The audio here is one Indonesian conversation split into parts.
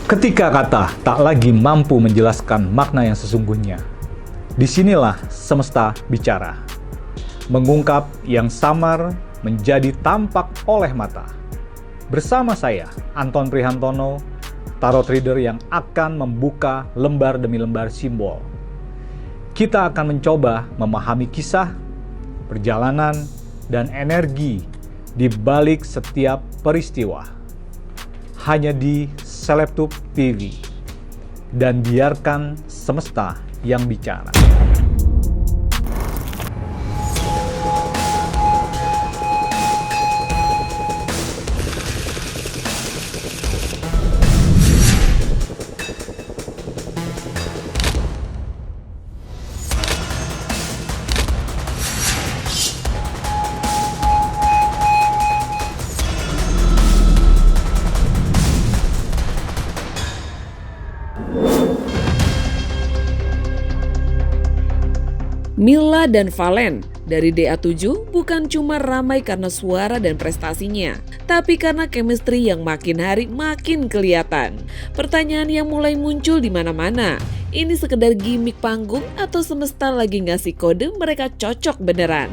Ketika kata tak lagi mampu menjelaskan makna yang sesungguhnya, disinilah semesta bicara. Mengungkap yang samar menjadi tampak oleh mata. Bersama saya, Anton Prihantono, tarot reader yang akan membuka lembar demi lembar simbol. Kita akan mencoba memahami kisah, perjalanan, dan energi di balik setiap peristiwa. Hanya di Celebtube TV. Dan biarkan semesta yang bicara. Mila dan Valen dari DA7 bukan cuma ramai karena suara dan prestasinya, tapi karena chemistry yang makin hari makin kelihatan. Pertanyaan yang mulai muncul di mana-mana, ini sekedar gimmick panggung atau semesta lagi ngasih kode mereka cocok beneran?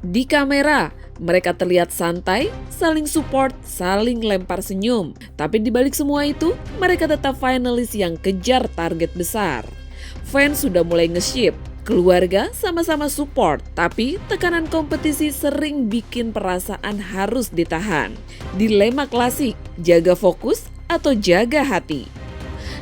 Di kamera, mereka terlihat santai, saling support, saling lempar senyum. Tapi di balik semua itu, mereka tetap finalis yang kejar target besar. Fans sudah mulai nge-ship, keluarga sama-sama support, tapi tekanan kompetisi sering bikin perasaan harus ditahan. Dilema klasik, jaga fokus atau jaga hati.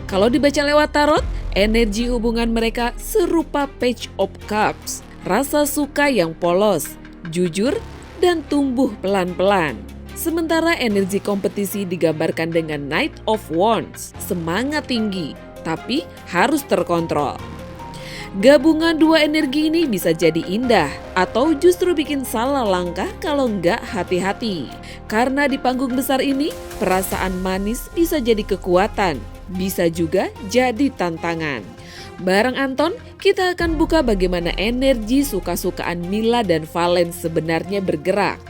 Kalau dibaca lewat tarot, energi hubungan mereka serupa Page of Cups, rasa suka yang polos, jujur, dan tumbuh pelan-pelan. Sementara energi kompetisi digambarkan dengan Knight of Wands, semangat tinggi, tapi harus terkontrol. Gabungan dua energi ini bisa jadi indah atau justru bikin salah langkah kalau nggak hati-hati. Karena di panggung besar ini, perasaan manis bisa jadi kekuatan, bisa juga jadi tantangan. Bareng Anton, kita akan buka bagaimana energi suka-sukaan Mila dan Valen sebenarnya bergerak.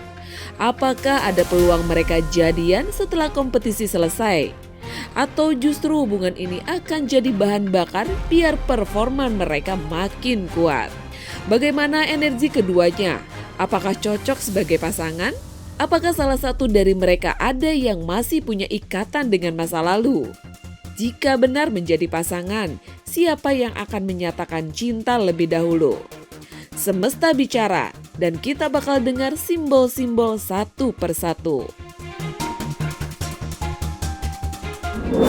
Apakah ada peluang mereka jadian setelah kompetisi selesai? Atau justru hubungan ini akan jadi bahan bakar biar performa mereka makin kuat? Bagaimana energi keduanya? Apakah cocok sebagai pasangan? Apakah salah satu dari mereka ada yang masih punya ikatan dengan masa lalu? Jika benar menjadi pasangan, siapa yang akan menyatakan cinta lebih dahulu? Semesta bicara, dan kita bakal dengar simbol-simbol satu persatu.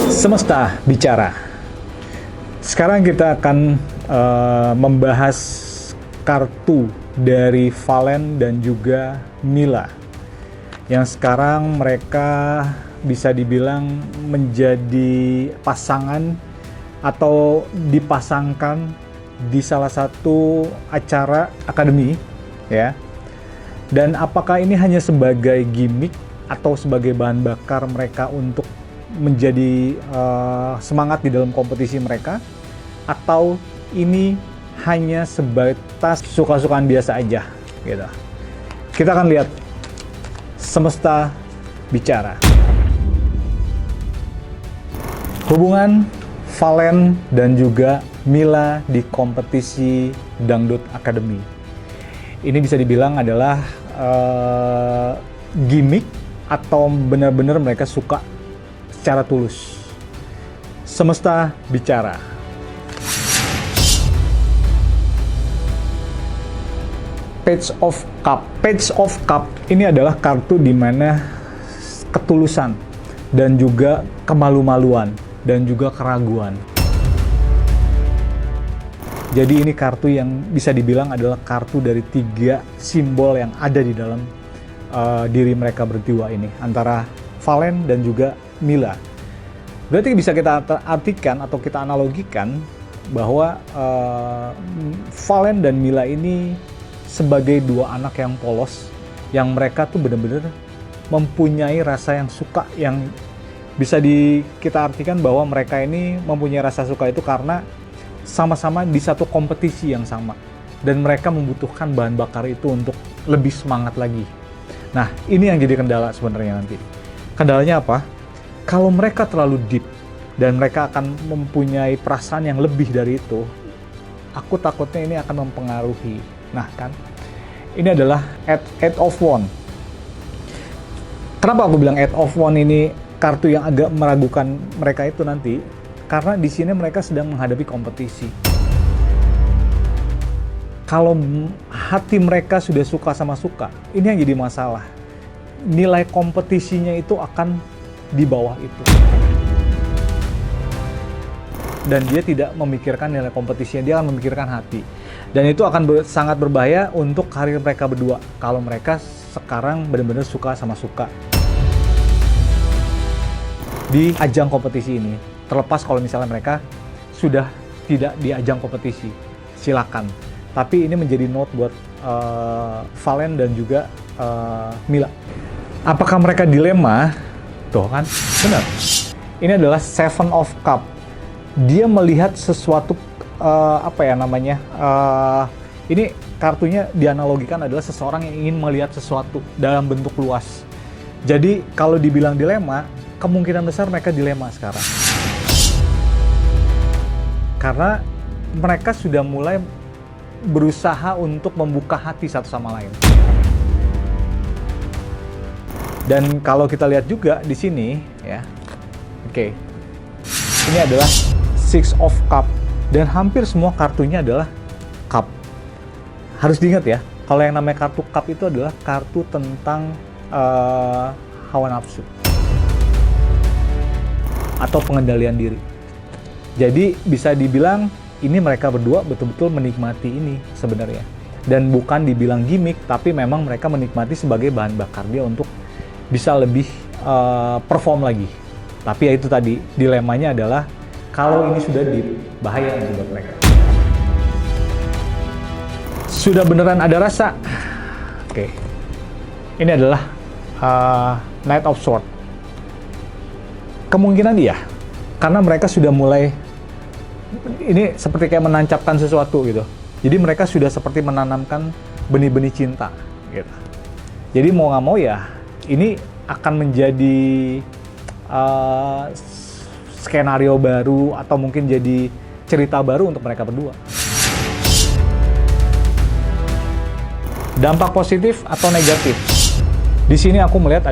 Semesta bicara. Sekarang kita akan membahas kartu dari Valen dan juga Mila, yang sekarang mereka bisa dibilang menjadi pasangan atau dipasangkan di salah satu acara akademi, ya. Dan apakah ini hanya sebagai gimmick atau sebagai bahan bakar mereka untuk menjadi semangat di dalam kompetisi mereka, atau ini hanya sebatas suka-sukaan biasa aja gitu. Kita akan lihat semesta bicara. Hubungan Valen dan juga Mila di kompetisi Dangdut Academy. Ini bisa dibilang adalah gimmick atau benar-benar mereka suka secara tulus. Semesta bicara. Page of Cup. Page of Cup ini adalah kartu di mana ketulusan dan juga kemalu-maluan dan juga keraguan. Jadi ini kartu yang bisa dibilang adalah kartu dari 3 simbol yang ada di dalam diri mereka berdua ini, antara Valen dan juga Mila. Berarti bisa kita artikan atau kita analogikan bahwa Valen dan Mila ini sebagai 2 anak yang polos, yang mereka tuh benar-benar mempunyai rasa yang suka, yang bisa kita artikan bahwa mereka ini mempunyai rasa suka itu karena sama-sama di satu kompetisi yang sama, dan mereka membutuhkan bahan bakar itu untuk lebih semangat lagi. Nah, ini yang jadi kendala sebenarnya nanti. Kendalanya apa? Kalau mereka terlalu deep dan mereka akan mempunyai perasaan yang lebih dari itu, aku takutnya ini akan mempengaruhi. Nah kan, ini adalah Eight of Wands. Kenapa aku bilang Eight of Wands ini kartu yang agak meragukan mereka itu nanti? Karena di sini mereka sedang menghadapi kompetisi. Kalau hati mereka sudah suka sama suka, ini yang jadi masalah. Nilai kompetisinya itu akan di bawah itu. Dan dia tidak memikirkan nilai kompetisinya, dia akan memikirkan hati. Dan itu akan sangat berbahaya untuk karir mereka berdua. Kalau mereka sekarang benar-benar suka sama suka di ajang kompetisi ini. Terlepas kalau misalnya mereka sudah tidak di ajang kompetisi, silakan. Tapi ini menjadi note buat Valen dan juga Mila. Apakah mereka dilema? Tuh kan, benar. Ini adalah Seven of Cup. Dia melihat sesuatu, ini kartunya dianalogikan adalah seseorang yang ingin melihat sesuatu dalam bentuk luas. Jadi kalau dibilang dilema, kemungkinan besar mereka dilema sekarang. Karena mereka sudah mulai berusaha untuk membuka hati satu sama lain. Dan kalau kita lihat juga di sini, ya, oke, ini adalah Six of Cup dan hampir semua kartunya adalah cup. Harus diingat ya, kalau yang namanya kartu cup itu adalah kartu tentang hawa nafsu atau pengendalian diri. Jadi bisa dibilang ini mereka berdua betul-betul menikmati ini sebenarnya. Dan bukan dibilang gimmick, tapi memang mereka menikmati sebagai bahan bakar dia untuk bisa lebih perform lagi. Tapi ya itu tadi, dilemanya adalah kalau ini sudah deep, bahaya nanti buat mereka. Sudah beneran ada rasa. Oke. Ini adalah Knight of Swords. Kemungkinan iya, karena mereka sudah mulai, ini seperti kayak menancapkan sesuatu gitu. Jadi mereka sudah seperti menanamkan benih-benih cinta gitu. Jadi mau nggak mau ya, ini akan menjadi skenario baru atau mungkin jadi cerita baru untuk mereka berdua. Dampak positif atau negatif? Di sini aku melihat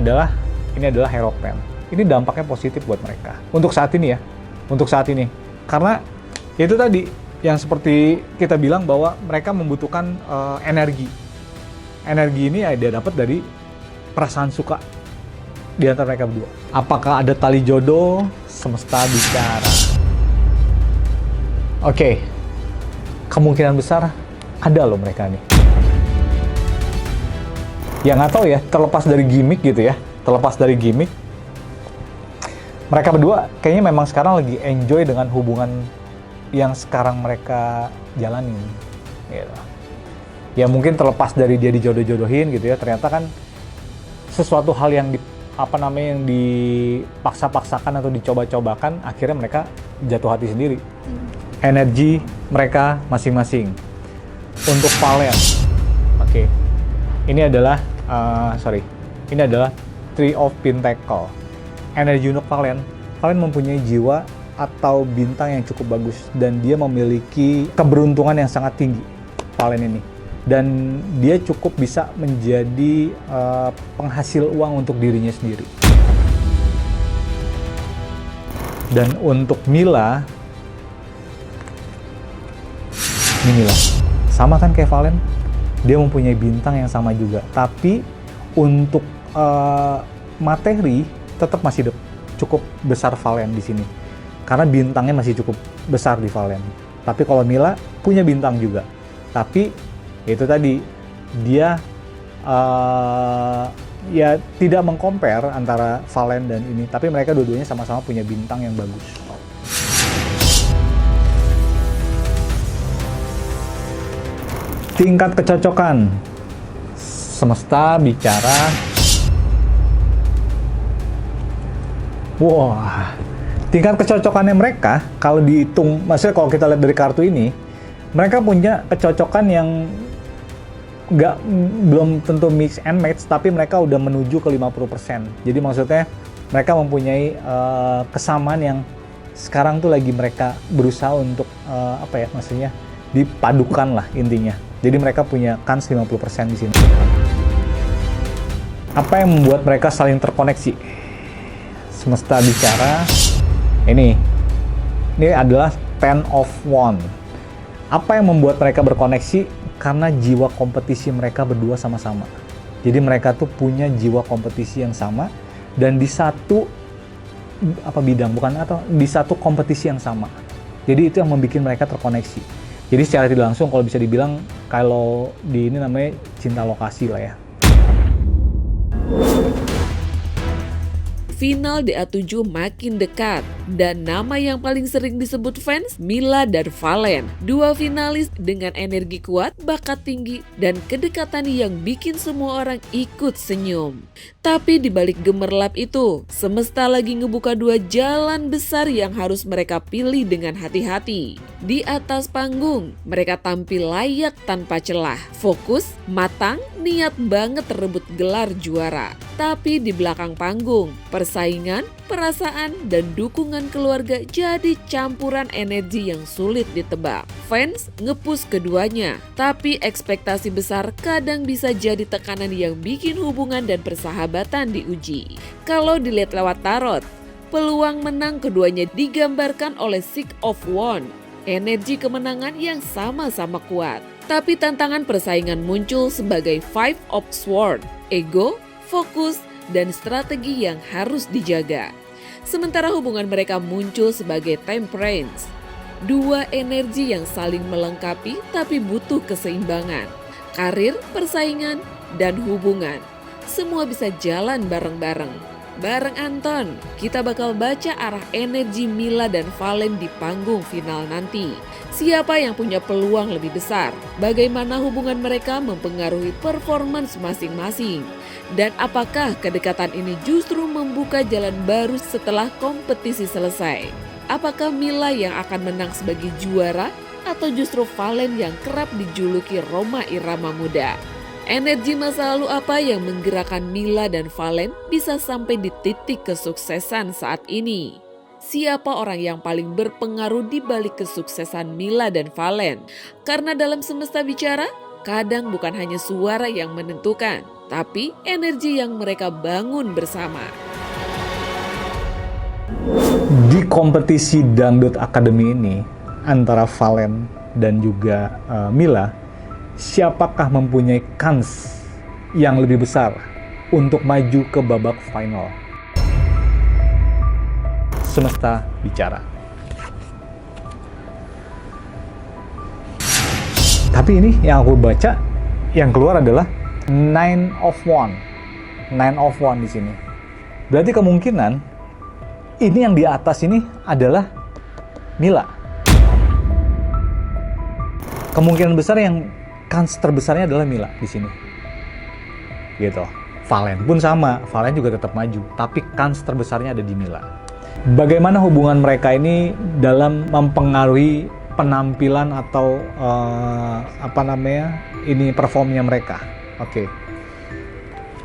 ini adalah Hierophant. Ini dampaknya positif buat mereka. Untuk saat ini ya, untuk saat ini. Karena itu tadi yang seperti kita bilang bahwa mereka membutuhkan energi. Energi ini ya dia dapat dari perasaan suka di antara mereka berdua. Apakah ada tali jodoh? Semesta bicara. Oke. Kemungkinan besar ada loh mereka nih. Ya nggak tahu ya, terlepas dari gimmick gitu ya. Terlepas dari gimmick, mereka berdua kayaknya memang sekarang lagi enjoy dengan hubungan yang sekarang mereka jalanin. Gitu. Ya mungkin terlepas dari dia dijodoh-jodohin gitu ya, ternyata kan sesuatu hal yang yang dipaksa-paksakan atau dicoba-cobakan, akhirnya mereka jatuh hati sendiri. Energi mereka masing-masing. Untuk Valen, oke. Ini adalah Three of Pentacles. Energi untuk Valen mempunyai jiwa atau bintang yang cukup bagus dan dia memiliki keberuntungan yang sangat tinggi, Valen ini. Dan dia cukup bisa menjadi penghasil uang untuk dirinya sendiri. Dan untuk Mila, ini Mila, sama kan kayak Valen, dia mempunyai bintang yang sama juga. Tapi untuk materi tetap masih cukup besar Valen di sini, karena bintangnya masih cukup besar di Valen. Tapi kalau Mila punya bintang juga, tapi itu tadi dia ya tidak mengcompare antara Valen dan ini, tapi mereka dua-duanya sama-sama punya bintang yang bagus. Tingkat kecocokan, semesta bicara. Wah, tingkat kecocokannya mereka kalau dihitung, maksudnya kalau kita lihat dari kartu ini, mereka punya kecocokan yang belum tentu mix and match, tapi mereka udah menuju ke 50%. Jadi maksudnya mereka mempunyai kesamaan yang sekarang tuh lagi mereka berusaha untuk maksudnya dipadukan lah intinya. Jadi mereka punya kans 50% di sini. Apa yang membuat mereka saling terkoneksi? Semesta bicara, ini adalah Ten of Wands. Apa yang membuat mereka berkoneksi? Karena jiwa kompetisi mereka berdua sama-sama. Jadi mereka tuh punya jiwa kompetisi yang sama dan di satu di satu kompetisi yang sama. Jadi itu yang membuat mereka terkoneksi. Jadi secara tidak langsung kalau bisa dibilang kalau di ini namanya cinta lokasi lah ya. Final DA7 makin dekat dan nama yang paling sering disebut fans Mila dan Valen. Dua finalis dengan energi kuat, bakat tinggi, dan kedekatan yang bikin semua orang ikut senyum. Tapi di balik gemerlap itu, semesta lagi ngebuka dua jalan besar yang harus mereka pilih dengan hati-hati. Di atas panggung, mereka tampil layak tanpa celah, fokus, matang, niat banget rebut gelar juara. Tapi di belakang panggung, persaingan, perasaan, dan dukungan keluarga jadi campuran energi yang sulit ditebak. Fans nge-push keduanya, tapi ekspektasi besar kadang bisa jadi tekanan yang bikin hubungan dan persahabatan diuji. Kalau dilihat lewat tarot, peluang menang keduanya digambarkan oleh Six of Wands, energi kemenangan yang sama-sama kuat. Tapi tantangan persaingan muncul sebagai Five of Swords, ego, fokus, dan strategi yang harus dijaga. Sementara hubungan mereka muncul sebagai Temperance, dua energi yang saling melengkapi tapi butuh keseimbangan. Karir, persaingan, dan hubungan, semua bisa jalan bareng-bareng. Bareng Anton, kita bakal baca arah energi Mila dan Valen di panggung final nanti. Siapa yang punya peluang lebih besar? Bagaimana hubungan mereka mempengaruhi performance masing-masing? Dan apakah kedekatan ini justru membuka jalan baru setelah kompetisi selesai? Apakah Mila yang akan menang sebagai juara atau justru Valen yang kerap dijuluki Roma Irama muda? Energi masa lalu apa yang menggerakkan Mila dan Valen bisa sampai di titik kesuksesan saat ini? Siapa orang yang paling berpengaruh di balik kesuksesan Mila dan Valen? Karena dalam semesta bicara, kadang bukan hanya suara yang menentukan, tapi energi yang mereka bangun bersama. Di kompetisi Dangdut Academy ini, antara Valen dan juga Mila, siapakah mempunyai kans yang lebih besar untuk maju ke babak final? Semesta bicara. Tapi ini yang aku baca, yang keluar adalah Nine of Wands. Nine of Wands di sini. Berarti kemungkinan ini yang di atas ini adalah Mila. Kemungkinan besar yang kans terbesarnya adalah Mila di sini. Gitu. Valen pun sama, Valen juga tetap maju, tapi kans terbesarnya ada di Mila. Bagaimana hubungan mereka ini dalam mempengaruhi penampilan atau performnya mereka? Oke.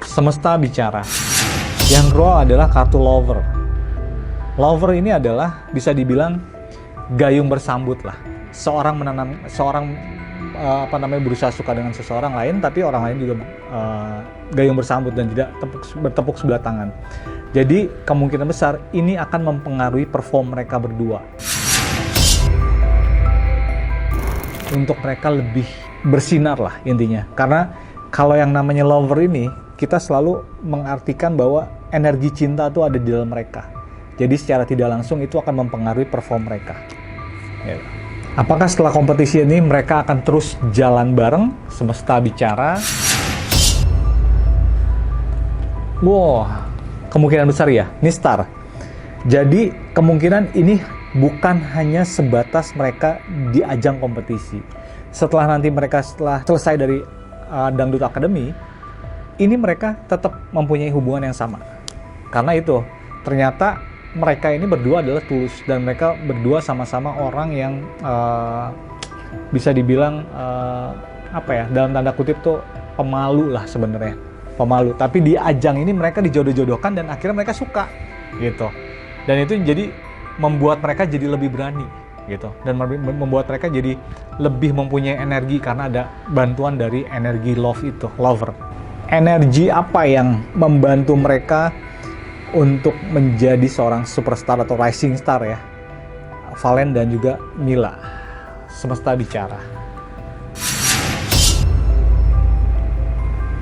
Semesta bicara. Yang kedua adalah kartu Lover. Lover ini adalah bisa dibilang gayung bersambut lah. Seorang berusaha suka dengan seseorang lain, tapi orang lain juga gayung bersambut dan tidak bertepuk sebelah tangan. Jadi kemungkinan besar ini akan mempengaruhi perform mereka berdua. Untuk mereka lebih bersinar lah intinya. Karena kalau yang namanya lover ini, kita selalu mengartikan bahwa energi cinta itu ada di dalam mereka. Jadi secara tidak langsung itu akan mempengaruhi perform mereka. Ya. Apakah setelah kompetisi ini mereka akan terus jalan bareng? Semesta bicara. Wow, kemungkinan besar ya, ini star. Jadi kemungkinan ini bukan hanya sebatas mereka di ajang kompetisi. Setelah selesai dari Dangdut Academy, ini mereka tetap mempunyai hubungan yang sama. Karena itu, ternyata mereka ini berdua adalah tulus dan mereka berdua sama-sama orang yang bisa dibilang dalam tanda kutip tuh pemalu lah sebenarnya, pemalu. Tapi di ajang ini mereka dijodoh-jodohkan dan akhirnya mereka suka gitu. Dan itu jadi membuat mereka jadi lebih berani gitu, dan membuat mereka jadi lebih mempunyai energi karena ada bantuan dari energi lover. Energi apa yang membantu mereka untuk menjadi seorang superstar atau rising star ya? Valen dan juga Mila. Semesta bicara.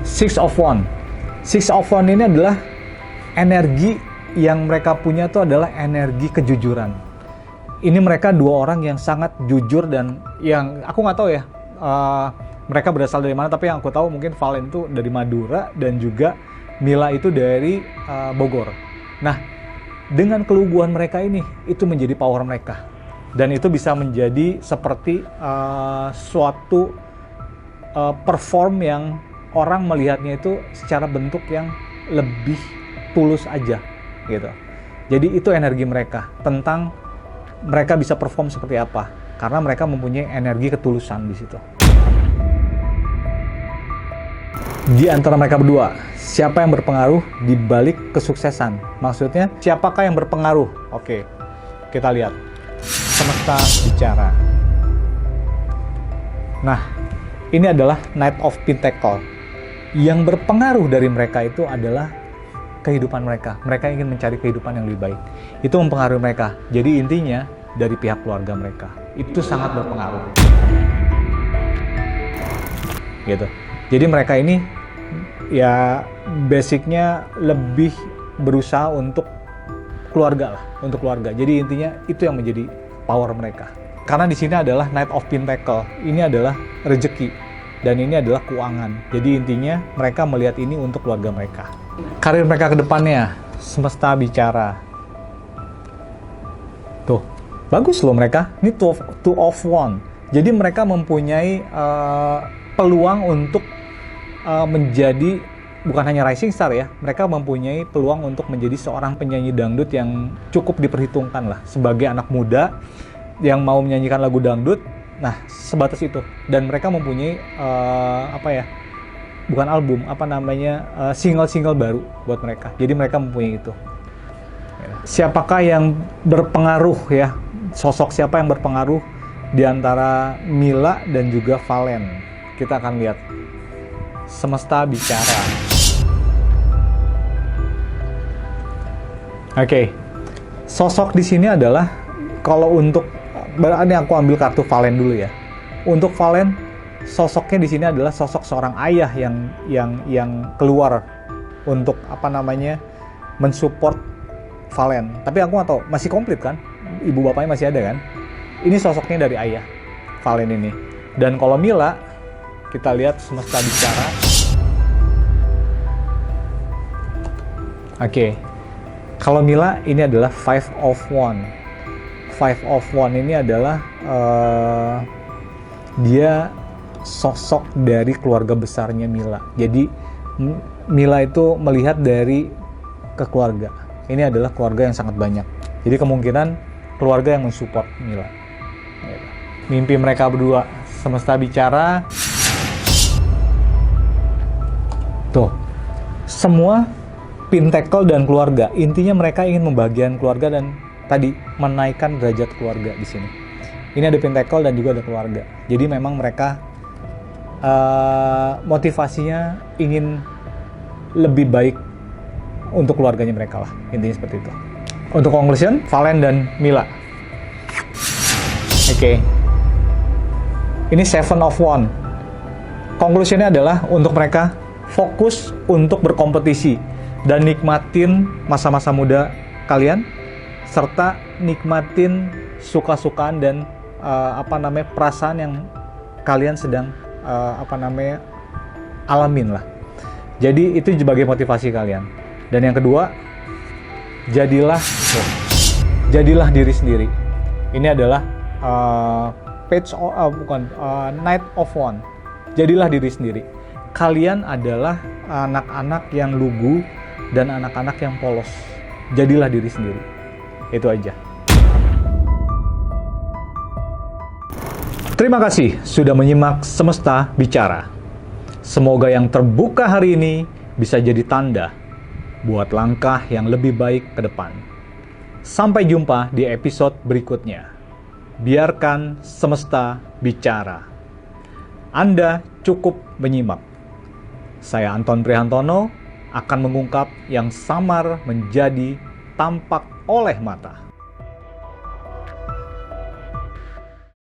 Six of Wands. Six of Wands ini adalah energi yang mereka punya tuh adalah energi kejujuran. Ini mereka dua orang yang sangat jujur, dan yang aku nggak tahu ya mereka berasal dari mana, tapi yang aku tahu mungkin Valen itu dari Madura dan juga Mila itu dari Bogor. Nah, dengan keluguan mereka ini, itu menjadi power mereka, dan itu bisa menjadi seperti suatu perform yang orang melihatnya itu secara bentuk yang lebih tulus aja gitu. Jadi itu energi mereka, tentang mereka bisa perform seperti apa, karena mereka mempunyai energi ketulusan di situ. Di antara mereka berdua, siapa yang berpengaruh di balik kesuksesan? Maksudnya, siapakah yang berpengaruh? Oke, kita lihat. Semesta bicara. Nah, ini adalah Knight of Pentacles. Yang berpengaruh dari mereka itu adalah kehidupan mereka. Mereka ingin mencari kehidupan yang lebih baik. Itu mempengaruhi mereka. Jadi intinya dari pihak keluarga mereka. Itu sangat berpengaruh. Gitu. Jadi mereka ini ya basicnya lebih berusaha untuk keluarga lah, untuk keluarga. Jadi intinya itu yang menjadi power mereka. Karena di sini adalah Knight of Pentacles. Ini adalah rezeki dan ini adalah keuangan. Jadi intinya mereka melihat ini untuk keluarga mereka. Karir mereka ke depannya, semesta bicara. Tuh, bagus loh mereka. Ini two of Wands. Jadi mereka mempunyai peluang untuk menjadi bukan hanya rising star ya. Mereka mempunyai peluang untuk menjadi seorang penyanyi dangdut yang cukup diperhitungkan lah. Sebagai anak muda yang mau menyanyikan lagu dangdut, nah sebatas itu. Dan mereka mempunyai bukan album, single-single baru buat mereka. Jadi mereka mempunyai itu. Siapakah yang berpengaruh ya? Sosok siapa yang berpengaruh di antara Mila dan juga Valen? Kita akan lihat. Semesta bicara. Oke. Sosok di sini adalah, kalau untuk ini aku ambil kartu Valen dulu ya. Untuk Valen, sosoknya di sini adalah sosok seorang ayah yang keluar untuk mensupport Valen. Tapi aku nggak tahu masih komplit kan, ibu bapaknya masih ada kan. Ini sosoknya dari ayah Valen ini. Dan kalau Mila, kita lihat semesta bicara. Oke. Kalau Mila ini adalah Five of Wands. Five of Wands ini adalah dia sosok dari keluarga besarnya Mila. Jadi Mila itu melihat dari keluarga. Ini adalah keluarga yang sangat banyak. Jadi kemungkinan keluarga yang mensupport Mila. Mimpi mereka berdua, semesta bicara. Tuh, semua Pentacle dan keluarga. Intinya mereka ingin membahagiakan keluarga dan tadi menaikkan derajat keluarga di sini. Ini ada Pentacle dan juga ada keluarga. Jadi memang mereka motivasinya ingin lebih baik untuk keluarganya mereka lah. Intinya seperti itu. Untuk conclusion, Valen dan Mila. Oke. Ini Seven of Wands. Conclusionnya adalah untuk mereka fokus untuk berkompetisi dan nikmatin masa-masa muda kalian, serta nikmatin suka-sukaan dan perasaan yang kalian sedang alamin lah. Jadi itu sebagai motivasi kalian. Dan yang kedua, jadilah diri sendiri. Ini adalah Knight of Wands. Jadilah diri sendiri. Kalian adalah anak-anak yang lugu dan anak-anak yang polos. Jadilah diri sendiri. Itu aja. Terima kasih sudah menyimak Semesta Bicara. Semoga yang terbuka hari ini bisa jadi tanda buat langkah yang lebih baik ke depan. Sampai jumpa di episode berikutnya. Biarkan semesta bicara. Anda cukup menyimak. Saya Anton Prihantono akan mengungkap yang samar menjadi tampak oleh mata.